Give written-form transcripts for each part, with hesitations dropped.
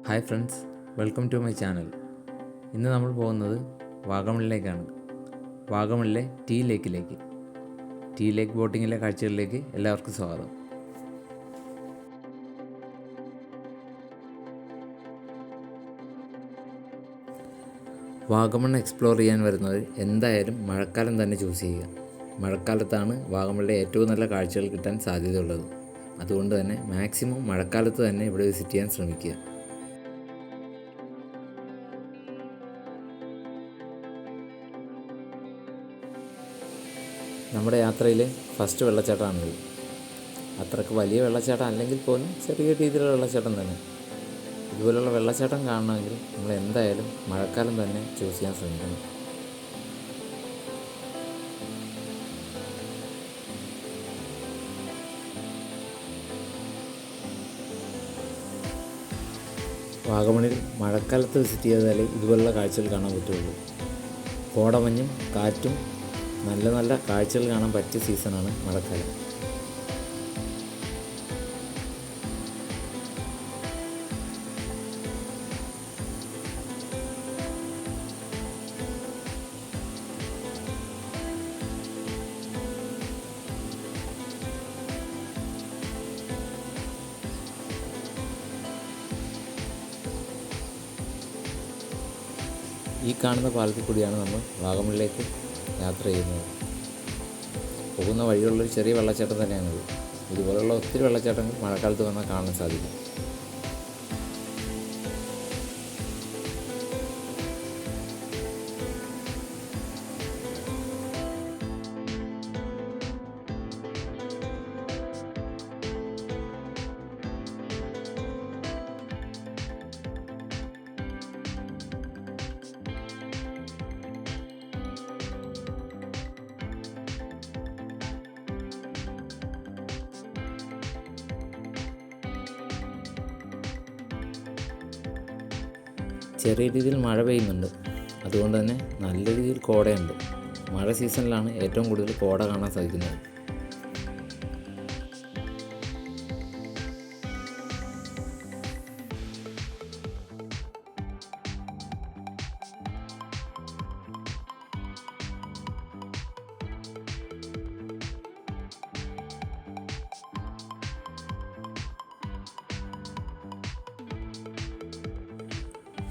Hi friends, welcome to my channel. ഇന്ന് നമ്മൾ പോകുന്നത് വാഗമണിലേക്കാണ്. വാഗമണിലെ ടീ ലേക്ക് ബോട്ടിങ്ങിലെ കാഴ്ചകളിലേക്ക് എല്ലാവർക്കും സ്വാഗതം. വാഗമൺ എക്സ്പ്ലോർ ചെയ്യാൻ വരുന്നവർ എന്തായാലും മഴക്കാലം തന്നെ ചൂസ് ചെയ്യുക. മഴക്കാലത്താണ് വാഗമണിലെ ഏറ്റവും നല്ല കാഴ്ചകൾ കിട്ടാൻ സാധ്യതയുള്ളത്. അതുകൊണ്ട് തന്നെ മാക്സിമം മഴക്കാലത്ത് തന്നെ ഇവിടെ വിസിറ്റ് ചെയ്യാൻ ശ്രമിക്കുക. നമ്മുടെ യാത്രയിലെ ഫസ്റ്റ് വെള്ളച്ചാട്ടമാണിത്. അത്രയ്ക്ക് വലിയ വെള്ളച്ചാട്ടം അല്ലെങ്കിൽ പോലും ചെറിയ രീതിയിലുള്ള വെള്ളച്ചാട്ടം തന്നെ. ഇതുപോലുള്ള വെള്ളച്ചാട്ടം കാണണമെങ്കിൽ നമ്മൾ എന്തായാലും മഴക്കാലം തന്നെ ചൂസ് ചെയ്യാൻ ശ്രമിക്കണം. വാഗമണിൽ മഴക്കാലത്ത് വിസിറ്റ് ചെയ്താലേ ഇതുപോലുള്ള കാഴ്ചകൾ കാണാൻ പറ്റുള്ളൂ. കോടമഞ്ഞും കാറ്റും നല്ല നല്ല കാഴ്ചകൾ കാണാൻ പറ്റിയ സീസണാണ് മഴക്കാലം. ഈ കാണുന്ന പാലത്തിൽ കൂടിയാണ് നമ്മൾ വാഗമണിലേക്ക് യാത്ര ചെയ്യുന്നത്. പോകുന്ന വഴിയുള്ളൊരു ചെറിയ വെള്ളച്ചാട്ടം തന്നെയാണിത്. ഇതുപോലുള്ള ഒത്തിരി വെള്ളച്ചാട്ടങ്ങൾ മഴക്കാലത്ത് വന്നാൽ കാണാൻ സാധിക്കും. ചെറിയ രീതിയിൽ മഴ പെയ്യുന്നുണ്ട്. അതുകൊണ്ട് തന്നെ നല്ല രീതിയിൽ കോടയുണ്ട്. മഴ സീസണിലാണ് ഏറ്റവും കൂടുതൽ കോട കാണാൻ സാധിക്കുന്നത്.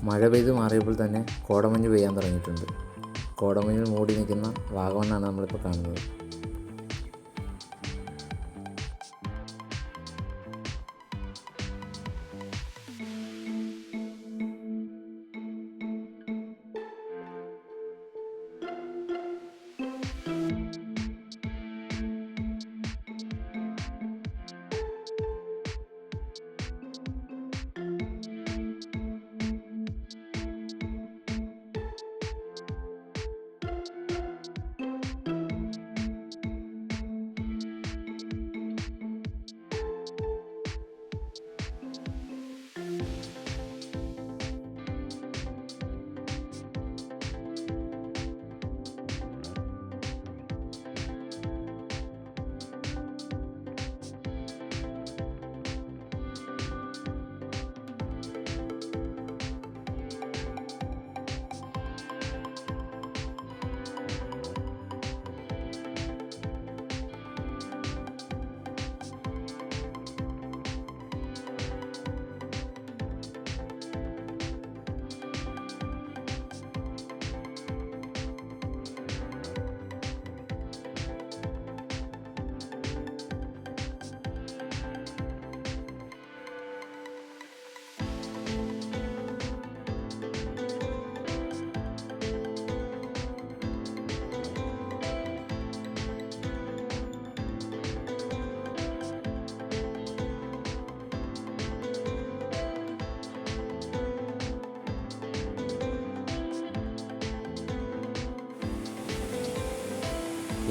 മഴ പെയ്ത് മാറിയപ്പോൾ തന്നെ കോടമഞ്ഞ് പെയ്യാൻ തുടങ്ങിയിട്ടുണ്ട്. കോടമഞ്ഞിൽ മൂടി നിൽക്കുന്ന വാഗമണ്ണാണ് നമ്മളിപ്പോൾ കാണുന്നത്.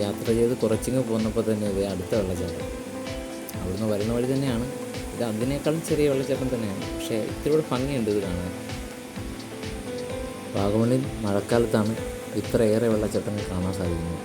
യാത്ര ചെയ്ത് കുറച്ചിങ്ങ് പോന്നപ്പോൾ തന്നെ ഇത് അടുത്ത വെള്ളച്ചാട്ടം. അവിടുന്ന് വരുന്ന വഴി തന്നെയാണ്. ഇത് അതിനേക്കാളും ചെറിയ വെള്ളച്ചാട്ടം തന്നെയാണ്, പക്ഷേ ഇത്തിരി കൂടെ ഭംഗിയുണ്ട് ഇത് കാണാൻ. വാഗമണിൽ മഴക്കാലത്താണ് ഇത്രയേറെ വെള്ളച്ചാട്ടങ്ങൾ കാണാൻ സാധിക്കുന്നത്.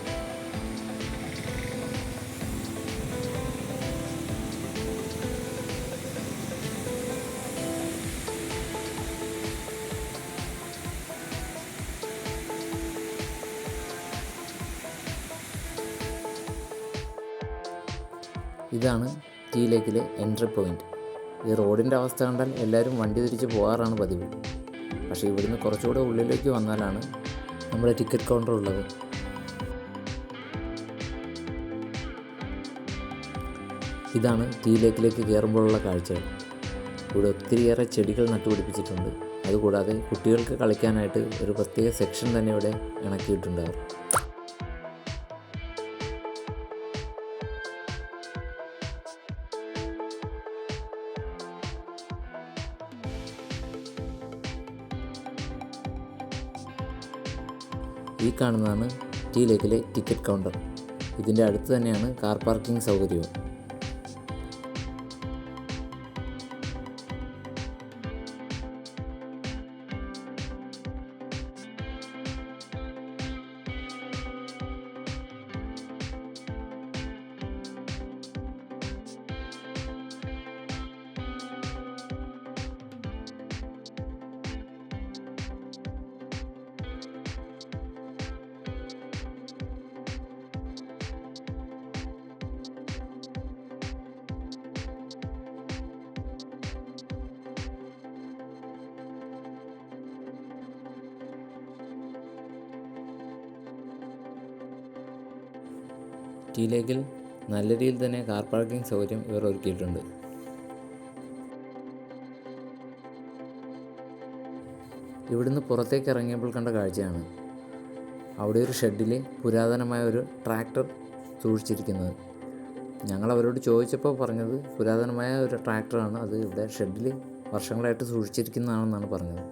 ഇതാണ് ടീ ലേക്കിലെ എൻട്രി പോയിൻറ്റ്. ഈ റോഡിൻ്റെ അവസ്ഥ കണ്ടാൽ എല്ലാവരും വണ്ടി തിരിച്ച് പോകാറാണ് പതിവ്. പക്ഷേ ഇവിടുന്ന് കുറച്ചുകൂടെ ഉള്ളിലേക്ക് വന്നാലാണ് നമ്മുടെ ടിക്കറ്റ് കൗണ്ടർ ഉള്ളത്. ഇതാണ് ടീ ലേക്കിലേക്ക് കയറുമ്പോഴുള്ള കാഴ്ചകൾ. ഇവിടെ ഒത്തിരിയേറെ ചെടികൾ നട്ടുപിടിപ്പിച്ചിട്ടുണ്ട്. അതുകൂടാതെ കുട്ടികൾക്ക് കളിക്കാനായിട്ട് ഒരു പ്രത്യേക സെക്ഷൻ തന്നെ ഇവിടെ ഇണക്കിയിട്ടുണ്ട്. ഈ കാണുന്നതാണ് ടീ ലേക്കിലെ ടിക്കറ്റ് കൗണ്ടർ. ഇതിൻ്റെ അടുത്ത് തന്നെയാണ് കാർ പാർക്കിംഗ് സൗകര്യവും. ടീ ലേക്കിൽ നല്ല രീതിയിൽ തന്നെ കാർ പാർക്കിംഗ് സൗകര്യം ഇവർ ഒരുക്കിയിട്ടുണ്ട്. ഇവിടുന്ന് പുറത്തേക്ക് ഇറങ്ങിയപ്പോൾ കണ്ട കാഴ്ചയാണ്. അവിടെ ഒരു ഷെഡിൽ പുരാതനമായ ഒരു ട്രാക്ടർ സൂക്ഷിച്ചിരിക്കുന്നത്. ഞങ്ങൾ അവരോട് ചോദിച്ചപ്പോൾ പറഞ്ഞത് പുരാതനമായ ഒരു ട്രാക്ടറാണ്, അത് ഇവിടെ ഷെഡിൽ വർഷങ്ങളായിട്ട് സൂക്ഷിച്ചിരിക്കുന്നതാണെന്നാണ് പറഞ്ഞത്.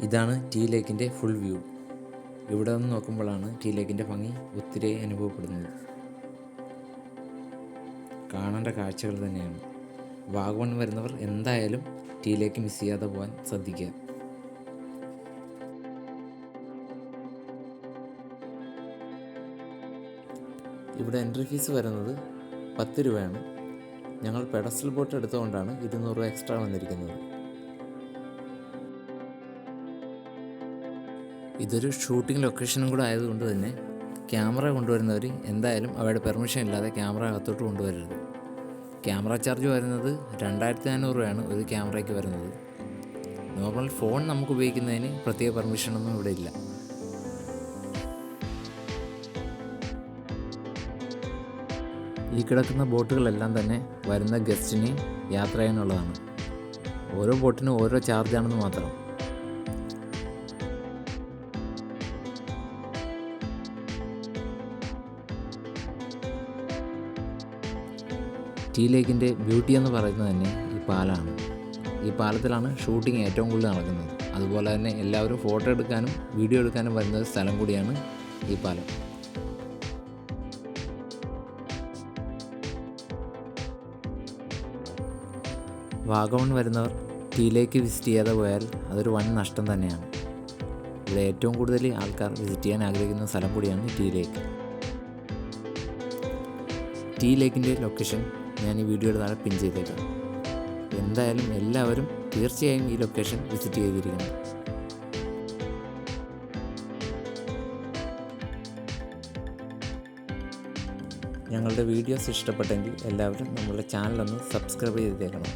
ഇതാണ് ടീ ലേക്കിൻ്റെ ഫുൾ വ്യൂ. ഇവിടെ നിന്ന് നോക്കുമ്പോഴാണ് ടീ ലേക്കിൻ്റെ ഭംഗി ഒത്തിരി അനുഭവപ്പെടുന്നത്. കാണേണ്ട കാഴ്ചകൾ തന്നെയാണ്. വാഗമൺ വരുന്നവർ എന്തായാലും ടീ ലേക്ക് മിസ് ചെയ്യാതെ പോകാൻ ശ്രദ്ധിക്കുക. ഇവിടെ എൻട്രി ഫീസ് വരുന്നത് 10 രൂപയാണ്. ഞങ്ങൾ പെഡസ്റ്റൽ ബോട്ട് എടുത്തുകൊണ്ടാണ് 200 രൂപ എക്സ്ട്രാ വന്നിരിക്കുന്നത്. ഇതൊരു ഷൂട്ടിംഗ് ലൊക്കേഷനും കൂടെ ആയതുകൊണ്ട് തന്നെ ക്യാമറ കൊണ്ടുവരുന്നവർ എന്തായാലും അവരുടെ പെർമിഷൻ ഇല്ലാതെ ക്യാമറ അകത്തോട്ട് കൊണ്ടുവരരുത്. ക്യാമറ ചാർജ് വരുന്നത് 2400 രൂപയാണ് ഒരു ക്യാമറയ്ക്ക് വരുന്നത്. നോർമൽ ഫോൺ നമുക്ക് ഉപയോഗിക്കുന്നതിന് പ്രത്യേക പെർമിഷനൊന്നും ഇവിടെ ഇല്ല. ഈ കിടക്കുന്ന ബോട്ടുകളെല്ലാം തന്നെ വരുന്ന ഗസ്റ്റിന് യാത്ര ചെയ്യാനുള്ളതാണ്. ഓരോ ബോട്ടിനും ഓരോ ചാർജാണെന്ന് മാത്രം. ടീ ലേക്കിൻ്റെ ബ്യൂട്ടി എന്ന് പറയുന്നത് തന്നെ ഈ പാലമാണ്. ഈ പാലത്തിലാണ് ഷൂട്ടിംഗ് ഏറ്റവും കൂടുതൽ നടക്കുന്നത്. അതുപോലെ തന്നെ എല്ലാവരും ഫോട്ടോ എടുക്കാനും വീഡിയോ എടുക്കാനും വരുന്ന ഒരു സ്ഥലം കൂടിയാണ് ഈ പാലം. വാഗമൺ വരുന്നവർ ടീ ലേക്ക് വിസിറ്റ് ചെയ്യാതെ പോയാൽ അതൊരു വൻ നഷ്ടം തന്നെയാണ്. ഇവിടെ ഏറ്റവും കൂടുതൽ ആൾക്കാർ വിസിറ്റ് ചെയ്യാൻ ആഗ്രഹിക്കുന്ന സ്ഥലം കൂടിയാണ് ടീ ലേക്ക്. ടീ ലേക്കിൻ്റെ ലൊക്കേഷൻ ഞാൻ ഈ വീഡിയോയുടെ താഴെ പിൻ ചെയ്തേക്കാം. എന്തായാലും എല്ലാവരും തീർച്ചയായും ഈ ലൊക്കേഷൻ വിസിറ്റ് ചെയ്തിരിക്കണം. ഞങ്ങളുടെ വീഡിയോസ് ഇഷ്ടപ്പെട്ടെങ്കിൽ എല്ലാവരും നമ്മുടെ ചാനലൊന്ന് സബ്സ്ക്രൈബ് ചെയ്തേക്കണം.